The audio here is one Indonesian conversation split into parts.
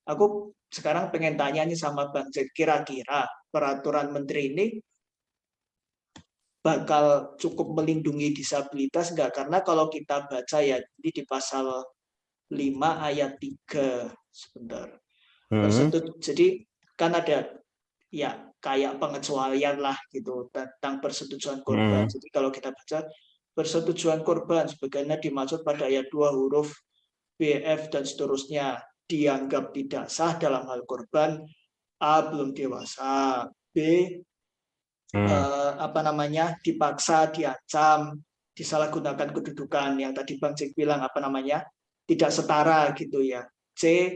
Aku sekarang pengen tanya nih sama Bang Jack, kira-kira peraturan menteri ini bakal cukup melindungi disabilitas nggak? Karena kalau kita baca ya, ini di pasal 5 ayat 3, sebentar. Jadi kan ada ya kayak pengecualian lah gitu tentang persetujuan korban. Jadi kalau kita baca persetujuan korban sebagaimana dimaksud pada ayat 2 huruf B, F, dan seterusnya dianggap tidak sah dalam hal korban A belum dewasa, B dipaksa, diancam, disalahgunakan kedudukan yang tadi Bang Jack bilang tidak setara gitu ya. C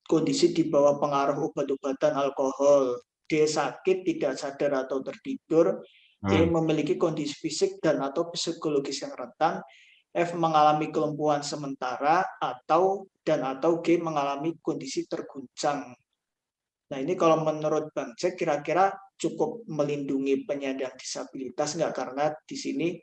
kondisi di bawah pengaruh obat-obatan alkohol, D sakit, tidak sadar atau tertidur, E memiliki kondisi fisik dan atau psikologis yang rentan, F mengalami kelumpuhan sementara atau G mengalami kondisi terguncang. Nah ini kalau menurut Bang Jack kira-kira cukup melindungi penyandang disabilitas nggak? Karena di sini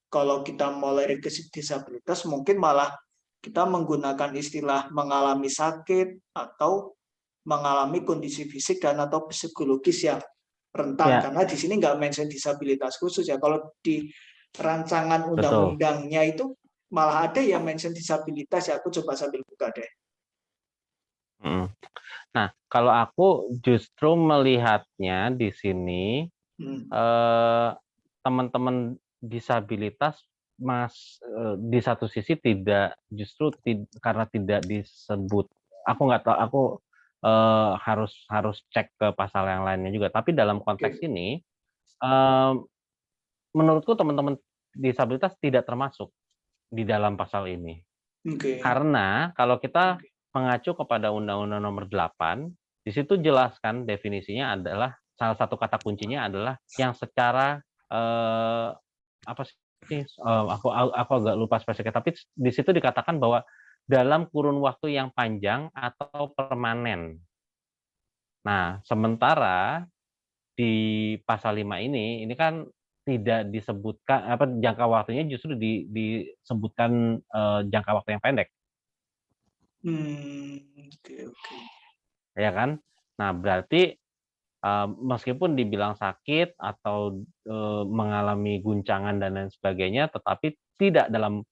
kalau kita mulai ke disabilitas mungkin malah kita menggunakan istilah mengalami sakit atau mengalami kondisi fisik dan atau psikologis yang rentan. Karena di sini nggak mention disabilitas khusus ya. Kalau di rancangan undang-undangnya itu malah ada yang mention disabilitas ya. Aku coba sambil buka deh. Nah, kalau aku justru melihatnya di sini teman-teman disabilitas di satu sisi karena tidak disebut. Aku nggak tahu, aku harus cek ke pasal yang lainnya juga. Tapi dalam konteks ini, menurutku teman-teman disabilitas tidak termasuk di dalam pasal ini. Karena kalau kita mengacu kepada Undang-Undang Nomor 8, di situ jelaskan definisinya adalah salah satu kata kuncinya adalah yang secara aku agak lupa spesifiknya, tapi di situ dikatakan bahwa dalam kurun waktu yang panjang atau permanen. Nah, sementara di pasal 5 ini kan tidak disebutkan jangka waktunya, justru disebutkan jangka waktu yang pendek. Ya kan? Nah, berarti meskipun dibilang sakit atau mengalami guncangan dan lain sebagainya, tetapi tidak dalam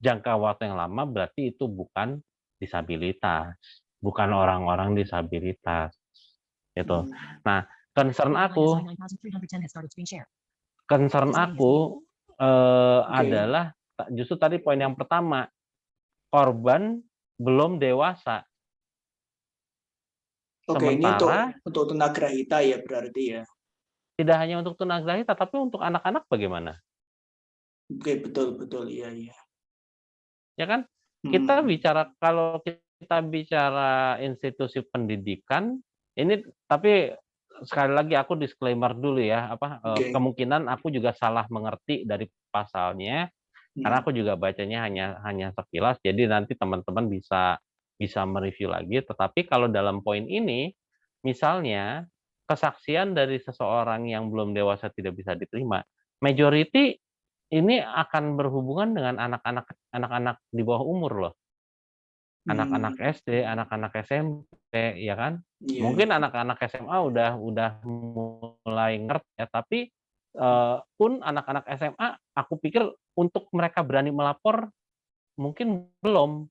jangka waktu yang lama, berarti itu bukan disabilitas, bukan orang-orang disabilitas. Gitu. Nah, concern aku adalah justru tadi poin yang pertama, korban belum dewasa. Ini untuk tunagrahita ya berarti ya. Tidak hanya untuk tunagrahita, tapi untuk anak-anak bagaimana? Betul, iya. Ya kan? Kalau kita bicara institusi pendidikan, ini tapi sekali lagi aku disclaimer dulu ya, kemungkinan aku juga salah mengerti dari pasalnya, karena aku juga bacanya hanya sekilas, jadi nanti teman-teman bisa mereview lagi. Tetapi kalau dalam poin ini, misalnya kesaksian dari seseorang yang belum dewasa tidak bisa diterima, majority ini akan berhubungan dengan anak-anak di bawah umur loh. Anak-anak SD, anak-anak SMP, ya kan? Mungkin anak-anak SMA udah mulai ngerti ya, tapi pun anak-anak SMA, aku pikir untuk mereka berani melapor mungkin belum.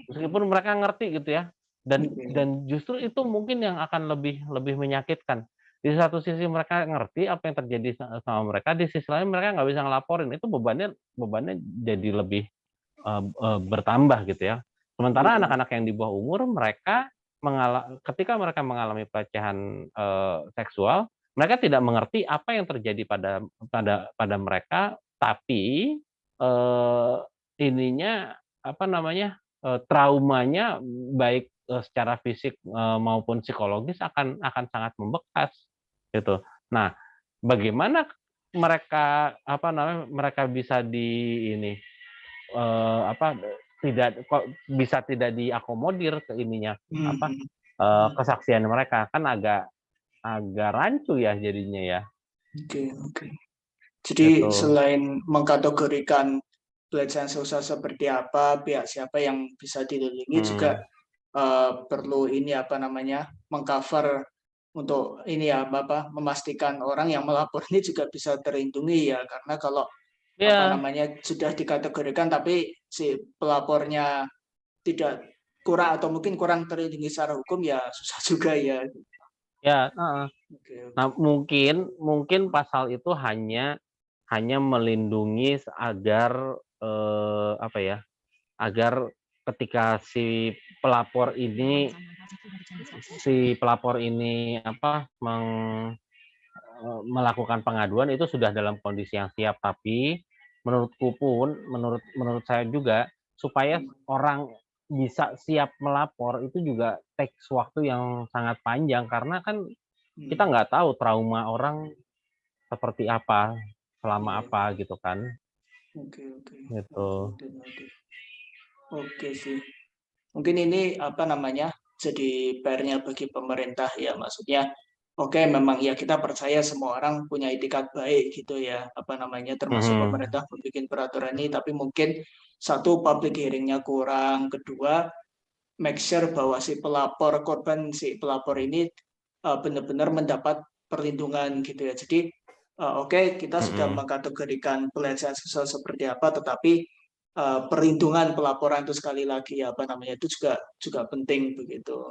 Meskipun mereka ngerti gitu ya. Dan justru itu mungkin yang akan lebih menyakitkan. Di satu sisi mereka ngerti apa yang terjadi sama mereka, di sisi lain mereka nggak bisa ngelaporin. Itu bebannya jadi lebih bertambah gitu ya. Sementara anak-anak yang di bawah umur, ketika mereka mengalami pelecehan seksual, mereka tidak mengerti apa yang terjadi pada mereka, tapi traumanya baik secara fisik maupun psikologis akan sangat membekas gitu. Nah, bagaimana mereka bisa tidak diakomodir ke kesaksian mereka, kan agak rancu ya jadinya ya. Jadi selain mengkategorikan pelecehan seksual seperti apa, pihak siapa yang bisa dilindungi juga perlu ini apa namanya mengcover untuk ini ya memastikan orang yang melapor ini juga bisa terlindungi ya, karena kalau apa Ya, namanya sudah dikategorikan tapi si pelapornya tidak kurang atau mungkin kurang terlindungi secara hukum ya susah juga ya. ya. Oke, Nah, oke. mungkin pasal itu hanya melindungi agar apa ya, agar ketika si pelapor ini apa melakukan pengaduan itu sudah dalam kondisi yang siap. Tapi menurut saya juga supaya orang bisa siap melapor itu juga takes waktu yang sangat panjang, karena kan kita nggak tahu trauma orang seperti apa, selama Iya. apa gitu kan, Oke, oke. gitu. Oke sih. Mungkin ini apa namanya jadi PR-nya bagi pemerintah ya, maksudnya oke memang ya kita percaya semua orang punya itikat baik gitu ya, apa namanya termasuk Mhm, pemerintah membuat peraturan ini, tapi mungkin satu public hearing-nya kurang, kedua make sure bahwa si pelapor korban si pelapor ini benar-benar mendapat perlindungan gitu ya. Jadi oke kita sudah mhm. mengkategorikan pelecehan seksual seperti apa, tetapi perlindungan pelaporan itu sekali lagi apa namanya itu juga penting begitu.